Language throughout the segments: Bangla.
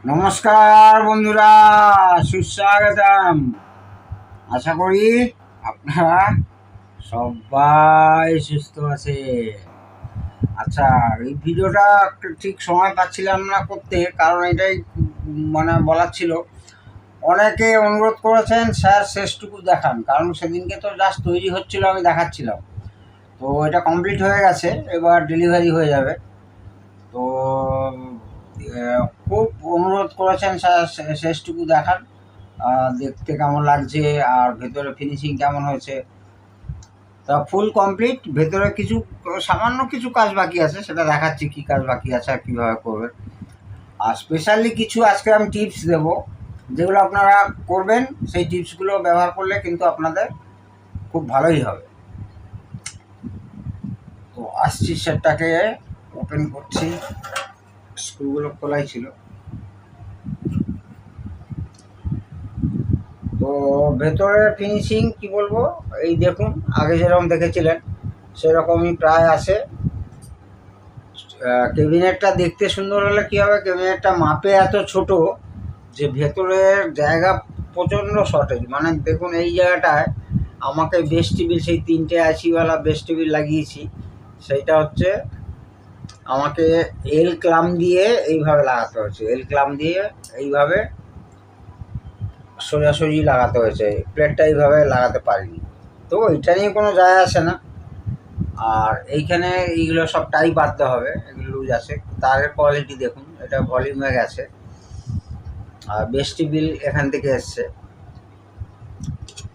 নমস্কার বন্ধুরা, সুস্বাগতম। আশা করি আপনারা সবাই সুস্থ আছে। আচ্ছা, এই ভিডিওটা ঠিক সময় পাচ্ছিলাম না করতে, কারণ এটাই বলার ছিল। অনেকে অনুরোধ করেছেন স্যার শেষটুকু দেখান, কারণ সেদিনকে তো জাস্ট তৈরি হচ্ছিল, আমি দেখাচ্ছিলাম। তো এটা কমপ্লিট হয়ে গেছে, এবার ডেলিভারি হয়ে যাবে। তো খুব অনুরোধ করেছেন স্যার শেষটুকু দেখান, দেখতে কেমন লাগছে আর ভেতরে ফিনিশিং কেমন হয়েছে। তা ফুল কমপ্লিট, ভেতরে কিছু সামান্য কিছু কাজ বাকি আছে, সেটা দেখাচ্ছি কী কাজ বাকি আছে আর কীভাবে করবেন। আর স্পেশালি কিছু আজকে আমি টিপস দেব, যেগুলো আপনারা করবেন। সেই টিপসগুলো ব্যবহার করলে কিন্তু আপনাদের খুব ভালোই হবে। তো আসছি, সেটটাকে ওপেন করছি। স্ক্রুগুলো খোলাই ছিল। তো ভেতরে ফিনিশিং কি বলবো, এই দেখুন, আগে যেরকম দেখেছিলেন সেরকমই প্রায় আছে। ক্যাবিনেটটা দেখতে সুন্দর হলে কী হবে, ক্যাবিনেটটা মাপে এত ছোট যে ভেতরের জায়গা প্রচণ্ড শর্টেজ। দেখুন, এই জায়গাটায় আমাকে বেস্ট টেবিল, সেই 3টে আইসিওয়ালা বেস্ট টেবিল লাগিয়েছি, সেইটা হচ্ছে আমাকে এল ক্লাম দিয়ে এইভাবে লাগাতে হয়েছে। এল ক্লাম দিয়ে এইভাবে সোজাসুজি লাগাতে হয়েছে, প্লেটটা এইভাবে লাগাতে পারিনি। তো এটা নিয়ে কোনো যায় আসে না। আর এইখানে এইগুলো সব টাই বাঁধতে হবে, এগুলো লুজ আছে। তারের কোয়ালিটি দেখুন, এটা ভলিউমে গেছে। আর বেস্টিবিল এখান থেকে এসছে,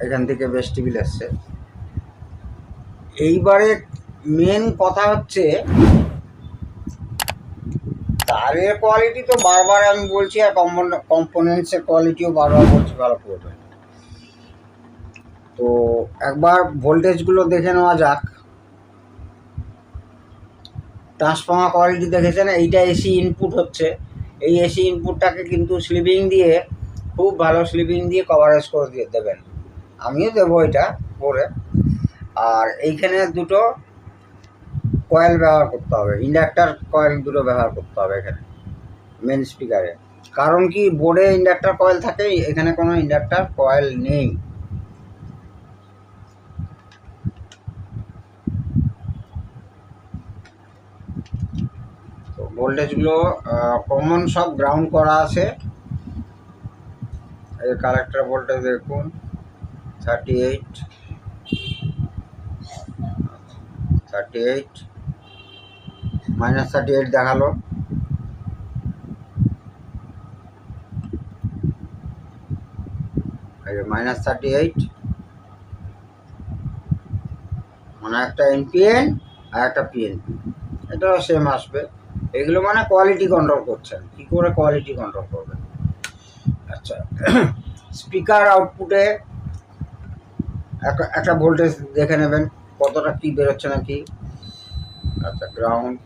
এখান থেকে বেস্টিবিল এসছে। এইবারে মেন কথা হচ্ছে তারের কোয়ালিটি তো বারবার আমি বলছি, আর কম্পোনেন্টসের কোয়ালিটিও বারবার বলছি ভালো করবেন। তো একবার ভোল্টেজগুলো দেখে নেওয়া যাক। ট্রান্সফর্মার কোয়ালিটি দেখেছেন, এইটা এসি ইনপুট হচ্ছে। এই এসি ইনপুটটাকে কিন্তু স্লিপিং দিয়ে, খুব ভালো স্লিপিং দিয়ে কভারেজ করে দিয়ে দেবেন। আমিও দেবো এটা করে। আর এইখানে দুটো কয়েল ব্যবহার করতে হবে, ইন্ডাক্টার কয়েল দুটো ব্যবহার করতে হবে এখানে মেন স্পিকারে। কারণ কি, বোর্ডে ইন্ডাক্টার কয়েল থাকে, এখানে কোনো ইন্ডাক্টার কয়েল নেই। তো ভোল্টেজগুলো কমন সব গ্রাউন্ড করা আছে। এই কালেক্টর ভোল্টেজ দেখুন 38, -38 দেখালো। -38 একটা এনপিএন আর একটা পিএনপি, এটাও সেম আসবে। এগুলো কোয়ালিটি কন্ট্রোল করছেন। কি করে কোয়ালিটি কন্ট্রোল করবেন? আচ্ছা, স্পিকার আউটপুটে একটা ভোল্টেজ দেখে নেবেন, কতটা কি বেরোচ্ছে নাকি। আচ্ছা, গ্রাউন্ড,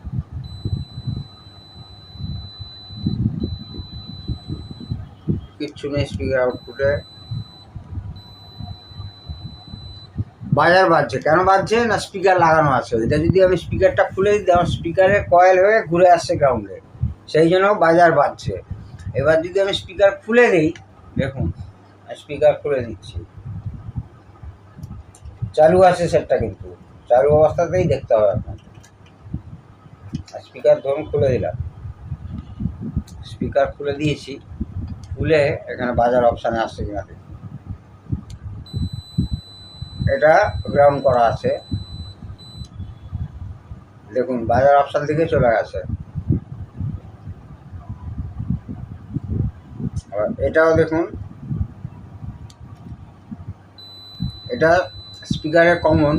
কিচ্ছু নেই স্পিকার আউটপুটে। বাজার বাজছে, কেন বাজছে না, স্পিকার লাগানো আছে। এটা যদি আমি স্পিকারটা খুলে দিই, আমার স্পিকারের কয়েল হয়ে ঘুরে আসছে গ্রাউন্ডে, সেই জন্য বাজার বাজছে। এবার যদি আমি স্পিকার খুলে দিই, দেখুন স্পিকার খুলে দিচ্ছি, চালু আছে সেটটা, কিন্তু চালু অবস্থাতেই দেখতে হবে আপনার। স্পিকার ধরুন খুলে দিলাম, স্পিকার খুলে দিয়েছি, খুলে এখানে বাজার অপশানে আসছে কিনা দেখুন। এটা গ্রাউন্ড করা আছে, দেখুন বাজার অপশান থেকে চলে গেছে। আবার এটাও দেখুন, এটা স্পিকারে কমন,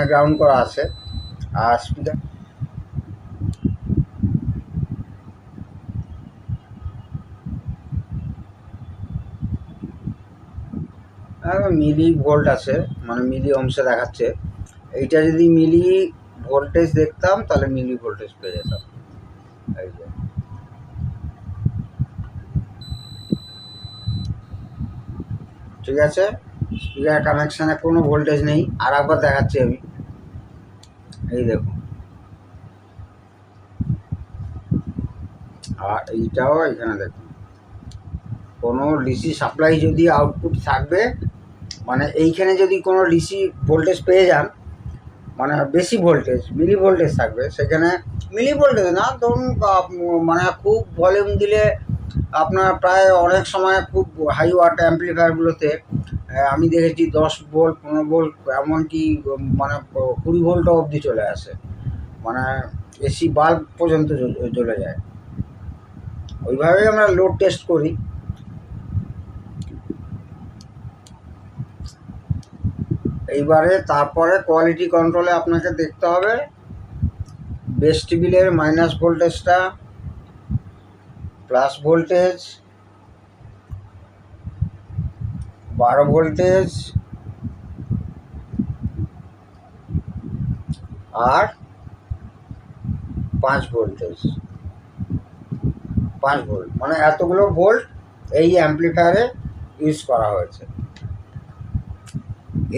গ্রাউন্ড করা আছে। আর স্পিকার মিলি ভোল্ট আছে, মিলি অংশে দেখাচ্ছে। এইটা যদি মিলি ভোল্টেজ দেখতাম, তাহলে মিলি ভোল্টেজ পেয়ে যেতাম। এই যে ঠিক আছে, স্পিকার কানেকশানে কোনো ভোল্টেজ নেই। আর একবার দেখাচ্ছি আমি, এই দেখুন। আর এইটাও এখানে দেখুন, কোনো ডিসি সাপ্লাই যদি আউটপুট থাকবে, মানে এইখানে যদি কোনো ডিসি ভোল্টেজ পেয়ে যান, মানে বেশি ভোল্টেজ মিলি ভোল্টেজ থাকবে, সেখানে মিলি ভোল্টেজ না ধরুন মানে খুব ভলিউম দিলে আপনার প্রায় অনেক সময় খুব হাই ওয়াট অ্যাম্পলিফায়ারগুলোতে আমি দেখেছি 10 ভোল্ট 15 ভোল্ট এমনকি মানে 20 ভোল্টও অবধি চলে আসে, মানে এসি বাল্ব পর্যন্ত চলে যায়। ওইভাবেই আমরা লোড টেস্ট করি। এইবারে তারপরে কোয়ালিটি কন্ট্রোলে আপনাকে দেখতে হবে বেস টেবিলের মাইনাস ভোল্টেজটা, প্লাস ভোল্টেজ, 12 ভোল্টেজ আর 5 ভোল্টেজ, 5 ভোল্ট, মানে এতগুলো ভোল্ট এই অ্যাম্পলিফায়ারে ইউজ করা হয়েছে।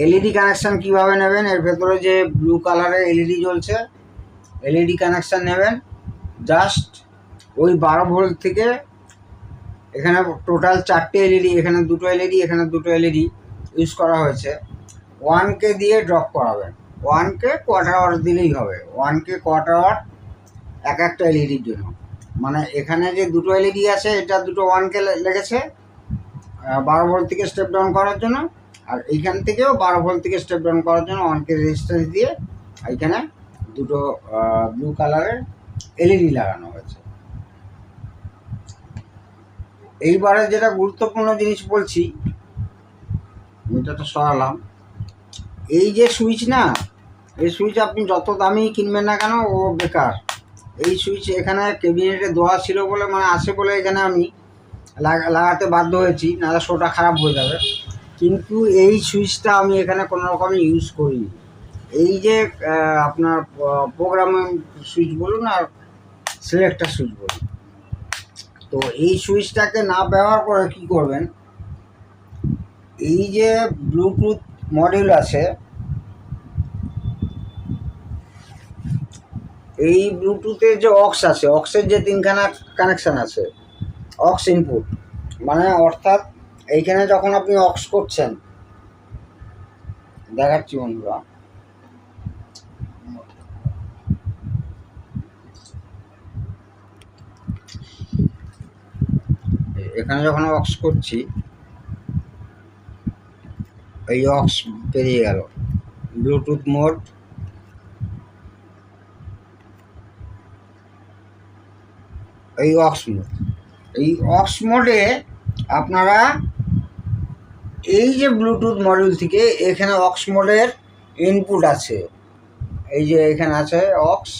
এলইডি কানেকশান কীভাবে নেবেন, এর ভেতরে যে ব্লু কালারের এলইডি জ্বলছে, এলইডি কানেকশান নেবেন। জাস্ট ওই 12 ভোল্ট থেকে এখানে টোটাল 4টে এলইডি, এখানে 2টো এলইডি, এখানে 2টো এলইডি ইউজ করা হয়েছে। 1K দিয়ে ড্রপ করাবেন, 1K কোয়ার্টার ওয়াট দিলেই হবে, 1K কোয়ার্টার ওয়াট একটা এলইডির জন্য। মানে এখানে যে 2টো এলইডি আছে, এটা 2টো 1K লেগেছে 12 ভোল্ট থেকে স্টেপ ডাউন করার জন্য, আর এইখান থেকেও 12 ভোল্ট থেকে স্টেপ ডাউন করার জন্য 1K রেজিস্ট্যান্স দিয়ে এইখানে 2টো ব্লু কালারের এলইডি লাগানো হয়েছে। এইবারে যেটা গুরুত্বপূর্ণ জিনিস বলছি, এটা তো সরালাম, এই যে সুইচ না, এই সুইচ আপনি যত দামি কিনবেন না কেন ও বেকার। এই সুইচ এখানে ক্যাবিনেটে দেওয়া ছিল বলে, মানে আছে বলে এখানে আমি লাগাতে বাধ্য হয়েছি, নাহলে শোটা খারাপ হয়ে যাবে। কিন্তু এই সুইচটা আমি এখানে কোনো রকমই ইউজ করিনি। এই যে আপনার প্রোগ্রামিং সুইচ বলুন আর সিলেক্টার সুইচ বলুন, তো এই সুইচটাকে না ব্যবহার করে কি করবেন, এই যে ব্লুটুথ মডিউল আছে, এই ব্লুটুথের যে অক্স আছে, অক্সের যে 3খানা কানেকশান আছে, অক্স ইনপুট, মানে অর্থাৎ এইখানে যখন আপনি অক্স করছেন, দেখাচ্ছি বন্ধুরা, এখানে যখন অক্স করছি, এই অক্স পেরিয়ে গেল ব্লুটুথ মোড, এই অক্স মোড, এই অক্স মোডে আপনারা এই যে ব্লুটুথ মডিউল থেকে এখানে অক্স মোডের ইনপুট আছে, এই যে এখানে আছে অক্স,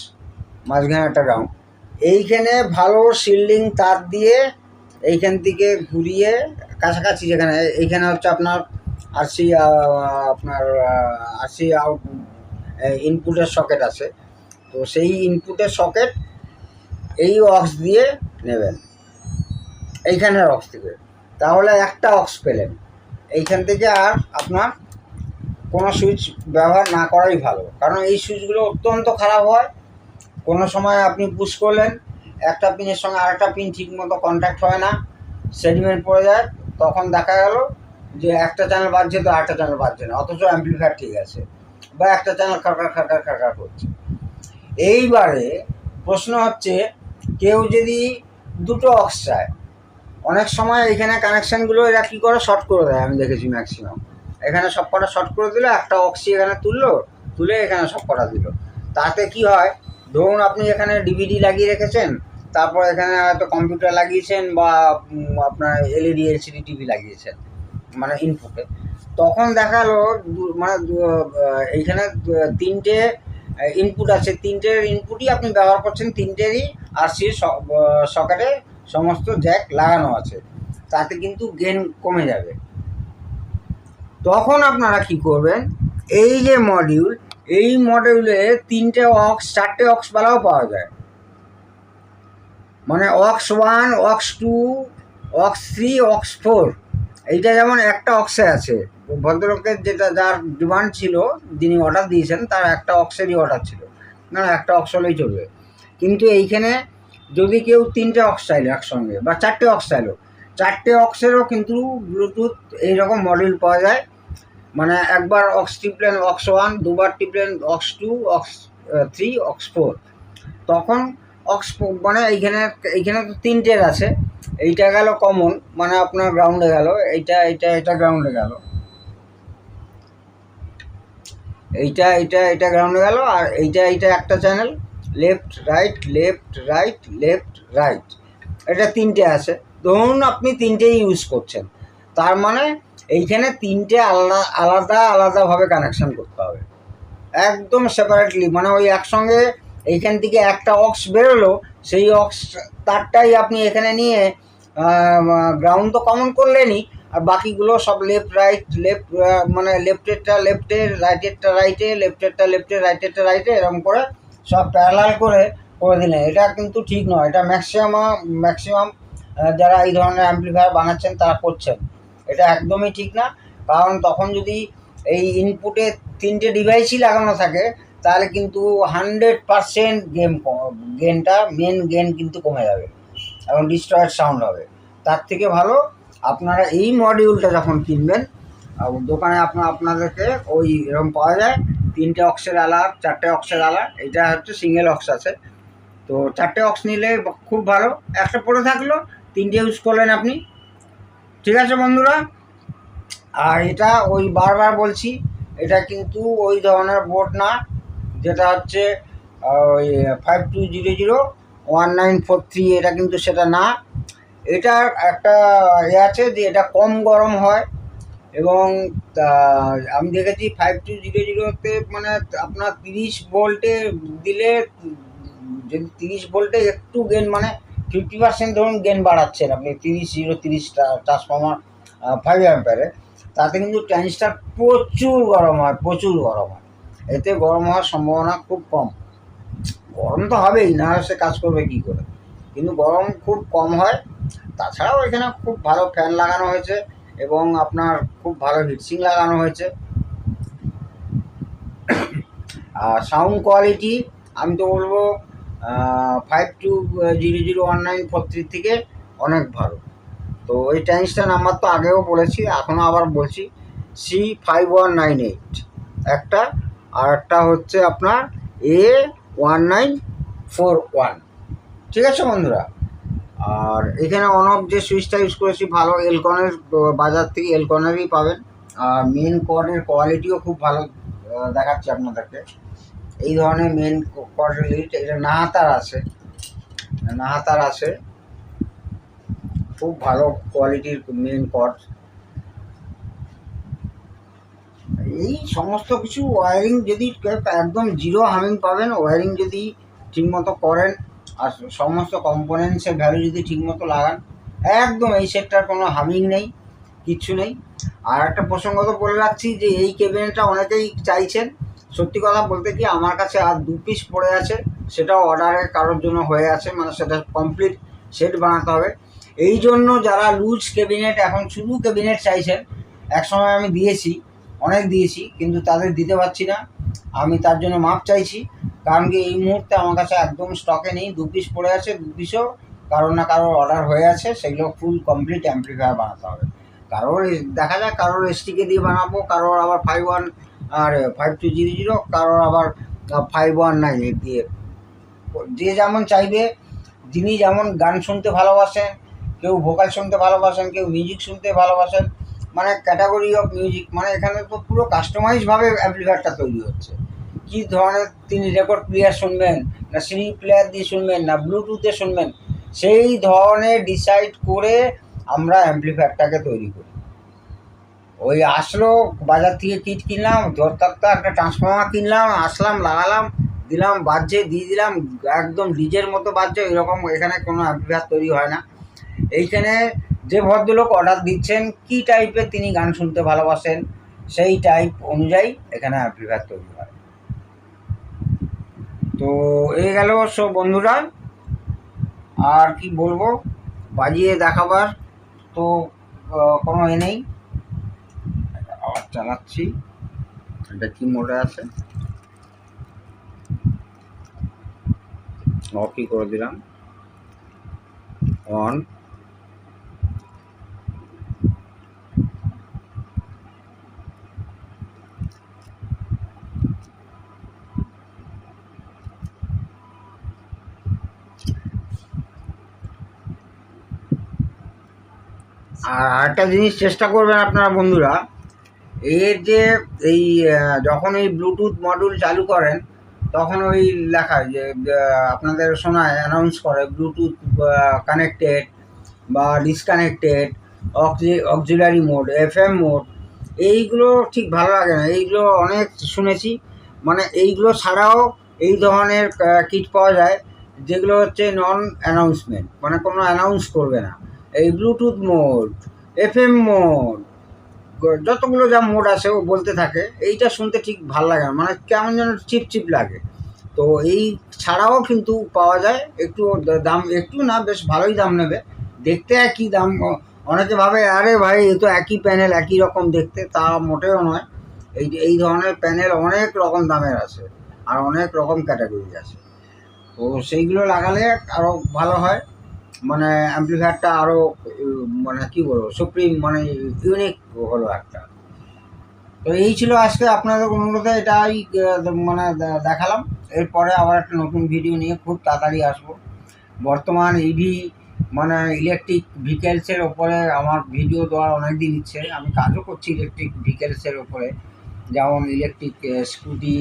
মাঝখানে একটা গ্রাউন্ড, এইখানে ভালো শিল্ডিং তার দিয়ে এইখান থেকে ঘুরিয়ে কাছাকাছি, যেখানে এইখানে হচ্ছে আপনার আরসি, আপনার আরসি আউট ইনপুটের সকেট আছে, তো সেই ইনপুটের সকেট এই অক্স দিয়ে নেবেন, এইখানের অক্স থেকে, তাহলে একটা অক্স পেলেন। এইখান থেকে আর আপনার কোনো সুইচ ব্যবহার না করাই ভালো, কারণ এই সুইচগুলো অত্যন্ত খারাপ হয়। কোনো সময় আপনি পুশ করলেন, একটা পিনের সঙ্গে আরেকটা পিন ঠিকমতো কন্ট্যাক্ট হয় না, সেডিমেন্ট পড়ে যায়, তখন দেখা গেল যে একটা চ্যানেল বাজছে তো আরেকটা চ্যানেল বাজছে না, অথচ অ্যাম্পলিফায়ার ঠিক আছে, বা একটা চ্যানেল খাড়খাড় খাড়খাড় খাড়খাড় করছে। এইবারে প্রশ্ন হচ্ছে, কেউ যদি 2টো অক্স চায়, অনেক সময় এখানে কানেকশানগুলো এরা কী করে, শর্ট করে দেয়, আমি দেখেছি ম্যাক্সিমাম। এখানে সব কটা শর্ট করে দিল, একটা অক্সি এখানে তুলে এখানে সব কটা দিল। তাতে কি হয়, ধরুন আপনি এখানে ডিভিডি লাগিয়ে রেখেছেন, তারপর এখানে হয়তো কম্পিউটার লাগিয়েছেন বা আপনার এলইডি এলসিডি টিভি লাগিয়েছেন, মানে ইনপুটে, তখন দেখালো মানে এইখানে 3টে ইনপুট আছে, 3টের ইনপুটই আপনি ব্যবহার করছেন, 3টেরই আরসি সকেটে সমস্ত জ্যাক লাগানো আছে, তাতে কিন্তু গেন কমে যাবে। তখন আপনারা কি করবেন, এই যে মডিউল, এই মডিউলে 3টে অক্স, 4টে অক্স বালাও পাওয়া যায়, মানে অক্স 1, অক্স 2, অক্স 3, অক্স 4, এইটা যেমন একটা অক্সে আছে। ভদ্রলোকের যেটা যার ডিমান্ড ছিল, যিনি অর্ডার দিয়েছেন, তার একটা অক্সেরই অর্ডার ছিল, না একটা অক্স হলেই চলবে। কিন্তু এইখানে যদি কেউ 3টে অক্স চাইলো একসঙ্গে বা 4টে অক্স চাইলো, 4টে অক্সেরও কিন্তু ব্লুটুথ এইরকম মডেল পাওয়া যায়, মানে একবার অক্স টিপলেন অক্স 1, দুবার টিপলেন অক্স 2, অক্স 3, অক্স 4, তখন অক্স মানে এইখানে এইখানে তো 3টের আছে, এইটা গেল কমন, মানে আপনার গ্রাউন্ডে গেল, এটা গ্রাউন্ডে গেল, এইটা গ্রাউন্ডে গেল, আর এইটা একটা channel, left right left right left right, এটা 3টে আছে। ধরুন আপনি 3টেই ইউজ করছেন, তার মানে এইখানে 3টে আলাদাভাবে কানেকশান করতে হবে, একদম সেপারেটলি, মানে ওই একসঙ্গে এইখান থেকে একটা অক্স বেরোলো, সেই অক্স তারটাই আপনি এখানে নিয়ে গ্রাউন্ড তো কমন করলেনই, আর বাকিগুলো সব লেফট রাইট লেফট, মানে লেফটেরটা লেফটে, রাইটেরটা রাইটে, লেফটেরটা লেফটে, রাইটেরটা রাইটে, এরকম করে সব প্যারালাল করে দিলেন। এটা কিন্তু ঠিক নয়, এটা ম্যাক্সিমাম যারা এই ধরনের অ্যাম্প্লিফায়ার বানাচ্ছেন তারা করছেন, এটা একদমই ঠিক না। কারণ তখন যদি এই ইনপুটে 3টে ডিভাইসই লাগানো থাকে, তাহলে কিন্তু 100% গেনটা মেন গেন কিন্তু কমে যাবে এবং ডিস্টর্টেড সাউন্ড হবে। তার থেকে ভালো আপনারা এই মডিউলটা যখন কিনবেন, দোকানে আপনাদেরকে ওই এরকম পাওয়া যায়, 3টে অক্সের আলার, 4টে অক্সের আলার, এটা হচ্ছে সিঙ্গেল অক্স আছে, তো 4টে অক্স নিলে খুব ভালো, একটা পড়ে থাকলো, 3টে ইউজ করলেন আপনি, ঠিক আছে বন্ধুরা। আর এটা ওই বারবার বলছি, এটা কিন্তু ওই ধরনের বোর্ড না যেটা হচ্ছে ওই 52001943, এটা কিন্তু সেটা না। এটার একটা আছে যে এটা কম গরম হয়, এবং আমি দেখেছি 5200-তে মানে আপনার 30 ভোল্টে দিলে, যদি 30 ভোল্টে একটু গেন, মানে 50% ধরুন গেন বাড়াচ্ছেন আপনি 30 ট্রান্সফর্মার 5 অ্যাম্পিয়ারে, তাতে কিন্তু ট্রানজিস্টার প্রচুর গরম হয়, এতে গরম হওয়ার সম্ভাবনা খুব কম। গরম তো হবেই, না সে কাজ করবে কী করে, কিন্তু গরম খুব কম হয়। তাছাড়াও এখানে খুব ভালো ফ্যান লাগানো হয়েছে এবং আপনার খুব ভালো হিটসিং লাগানো হয়েছে। আর সাউন্ড কোয়ালিটি আমি তো বলবো 52001943 থেকে অনেক ভালো। তো এই ট্রানজিস্টার নাম্বার তো আগেও বলেছি, এখনও আবার বলছি, C5198 একটা, আর একটা হচ্ছে আপনার A1941, ঠিক আছে বন্ধুরা। আর এখানে অন অফ যে সুইচটা ইউজ করেছি ভালো এলকনের, বাজার থেকে এলকনেরই পাবেন। আর মেন কর্ডের কোয়ালিটিও খুব ভালো দেখাচ্ছি আপনাদেরকে, এই ধরনের মেন কর্ডের লিড, এটা নাহাতার আছে, খুব ভালো কোয়ালিটির মেন কর্ড। এই সমস্ত কিছু ওয়্যারিং যদি একদম জিরো হামিং পাবেন, ওয়্যারিং যদি ঠিকমতো করেন আর সমস্ত কম্পোনেন্টসের ভ্যালু যদি ঠিকমতো লাগান, একদম এই সেটটার কোনো হামিং নেই, কিচ্ছু নেই। আর একটা প্রসঙ্গত বলে রাখছি যে এই কেবিনেটটা অনেকেই চাইছেন, সত্যি কথা বলতে কি আমার কাছে আর 2 পিস পড়ে আছে, সেটাও অর্ডারের কারোর জন্য হয়ে আছে, মানে সেটা কমপ্লিট সেট বানাতে হবে। এই জন্য যারা লুজ কেবিনেট, এখন শুধু কেবিনেট চাইছেন, একসময় আমি অনেক দিয়েছি, কিন্তু তাদের দিতে পারছি না, আমি তার জন্য মাপ চাইছি। কারণ কি এই মুহূর্তে আমার কাছে একদম স্টকে নেই, 2 পিস পড়ে আছে, 2 পিসও কারোর না কারোর অর্ডার হয়ে আছে, সেগুলো ফুল কমপ্লিট অ্যাম্প্লিফায়ার বানাতে হবে। কারোর দেখা যায় কারোর এসটিকে দিয়ে বানাবো, কারোর আবার 5200, কারোর আবার 5198 দিয়ে, যে যেমন চাইবে, যিনি যেমন গান শুনতে ভালোবাসেন, কেউ ভোকাল শুনতে ভালোবাসেন, কেউ মিউজিক শুনতে ভালোবাসেন, মানে ক্যাটাগরি অফ মিউজিক, মানে এখানে তো পুরো কাস্টমাইজভাবে অ্যাম্প্লিফায়ারটা তৈরি হচ্ছে। কী ধরনের তিনি রেকর্ড প্লেয়ার শুনবেন, না সিডি প্লেয়ার দিয়ে শুনবেন, না ব্লুটুথে শুনবেন, সেই ধরনের ডিসাইড করে আমরা অ্যাম্প্লিফায়ারটাকে তৈরি করি। ওই আসলো বাজার থেকে কিট কিনলাম, ধরতাক্তা একটা ট্রান্সফর্মার কিনলাম, আসলাম, লাগালাম, দিলাম, বাজছে, দিয়ে দিলাম, একদম ডিজের মতো বাজছে, এরকম এখানে কোনো অ্যাম্প্লিফায়ার তৈরি হয় না। এইখানে যে ভদ্রলোক অর্ডার দিচ্ছেন, কী টাইপের তিনি গান শুনতে ভালোবাসেন, সেই টাইপ অনুযায়ী এখানে অ্যাম্প্লিফায়ার তৈরি হয়। তো এই গেল সব বন্ধুরা, আর কি বলবো, বাজিয়ে দেখাবার তো কোনো নেই। আবার চালাচ্ছি, এটা কি মোডে আছে, অফই করে দিলাম, অন, আর আরেকটা জিনিস চেষ্টা করবেন আপনারা বন্ধুরা, এর যে এই যখন এই ব্লুটুথ মডিউল চালু করেন তখন ওই লেখায় যে আপনাদের শোনায় অ্যানাউন্স করে ব্লুটুথ কানেক্টেড বা disconnected, auxiliary mode, FM mode. এইগুলো ঠিক ভালো লাগে না, এইগুলো অনেক শুনেছি। মানে এইগুলো ছাড়াও এই ধরনের কিট পাওয়া যায় যেগুলো হচ্ছে নন অ্যানাউন্সমেন্ট, মানে কোনো অ্যানাউন্স করবে না। এই ব্লুটুথ মোড, এফএম মোড, যতগুলো যা মোড আছে ও বলতে থাকে, এইটা শুনতে ঠিক ভালো লাগে না, মানে কেমন যেন চিপ চিপ লাগে। তো এই ছাড়াও কিন্তু পাওয়া যায়, একটু দাম, একটু না বেশ ভালোই দাম নেবে, দেখতে একই দাম। অনেকে ভাবে আরে ভাই এ তো একই প্যানেল, একই রকম দেখতে, তা মোটেও নয়। এই ধরনের প্যানেল অনেক রকম দামের আছে আর অনেক রকম ক্যাটাগরি আছে। তো সেইগুলো লাগালে আরও ভালো হয়, মানে অ্যাম্প্লিফায়ারটা আরও মানে কী বলবো সুপ্রিম, মানে ইউনিক হলো একটা। তো এই ছিল আজকে আপনাদের অনুরোধে এটাই মানে দেখালাম। এরপরে আবার একটা নতুন ভিডিও নিয়ে খুব তাড়াতাড়ি আসবো। বর্তমান ইভি মানে ইলেকট্রিক ভেহিকেলসের ওপরে আমার ভিডিও দেওয়ার অনেক দিন ইচ্ছে, আমি কাজও করছি ইলেকট্রিক ভেহিকেলসের ওপরে, যেমন ইলেকট্রিক স্কুটি,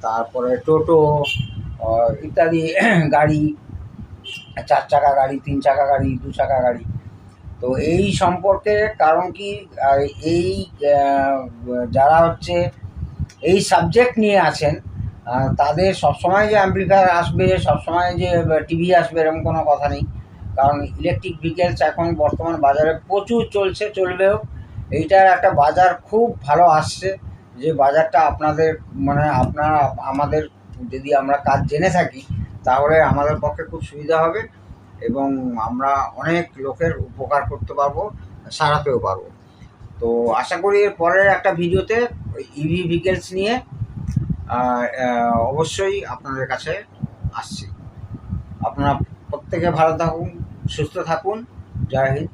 তারপরে টোটো ইত্যাদি গাড়ি, 4 চাকা গাড়ি, 3 চাকা গাড়ি, 2 চাকা গাড়ি। তো এই সম্পর্কে কারণ কি এই যারা হচ্ছে এই সাবজেক্ট নিয়ে আছেন তাদের সবসময় যে অ্যাম্প্লিফায়ার আসবে, সবসময় যে টিভি আসবে এরকম কোনো কথা নেই। কারণ ইলেকট্রিক ভেহিকেলস এখন বর্তমান বাজারে প্রচুর চলছে, চলবেও। এইটার একটা বাজার খুব ভালো আসছে, যে বাজারটা আপনাদের মানে আপনারা আমাদের যদি আমরা কাজ জেনে থাকি তাহলে আমাদের পক্ষে খুব সুবিধা হবে এবং আমরা অনেক লোকের উপকার করতে পারবো, সারাতেও পারবো। তো আশা করি এর পরের একটা ভিডিওতে ইভি ভেহিকেলস নিয়ে অবশ্যই আপনাদের কাছে আসছি। আপনারা প্রত্যেকে ভালো থাকুন, সুস্থ থাকুন। জয় হিন্দ।